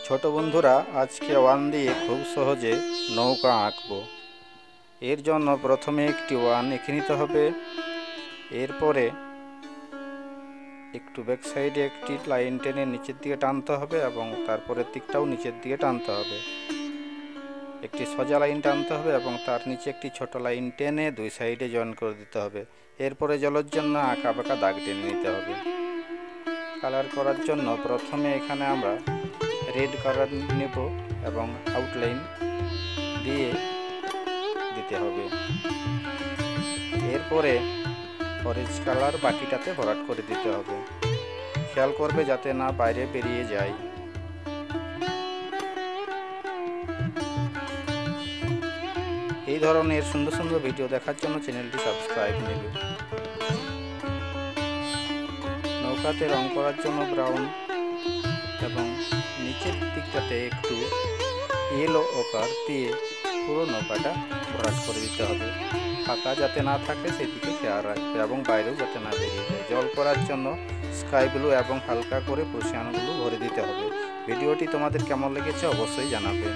ছোট বন্ধুরা, আজকে ওয়ান দিয়ে খুব সহজে নৌকা আঁকবো। এর জন্য প্রথমে একটি ওয়ান এঁকে নিতে হবে। এরপরে একটু ব্যাক সাইডে একটি লাইন টেনে নিচের দিকে টানতে হবে এবং তারপরের দিকটাও নিচের দিকে টানতে হবে। একটি সোজা লাইন টানতে হবে এবং তার নিচে একটি ছোট লাইন টেনে দুই সাইডে জয়েন করে দিতে হবে। এরপরে জলের জন্য আঁকা বাঁকা দাগ টেনে নিতে হবে। কালার করার জন্য প্রথমে এখানে আমরা রেড কালার নেব এবং আউটলাইন দিয়ে দিতে হবে। এরপরে অরেঞ্জ কালার বাকিটাতে ভরাট করে দিতে হবে। খেয়াল করবে যাতে না বাইরে বেরিয়ে যায়। এই ধরনের সুন্দর সুন্দর ভিডিও দেখার জন্য চ্যানেলটি সাবস্ক্রাইব নেবে। নৌকাতে রং করার জন্য ব্রাউন এবং নিচের দিকটাতে একটু ইয়েলো ওকার দিয়ে পুরো নৌকাটা ভরাট করে দিতে হবে। ফাঁকা যাতে না থাকে সেদিকে খেয়াল রাখবে এবং বাইরেও যাতে না বেরিয়ে যায়। জল করার জন্য স্কাই ব্লু এবং হালকা করে প্রশিয়ানগুলো ভরে দিতে হবে। ভিডিওটি তোমাদের কেমন লেগেছে অবশ্যই জানাবে।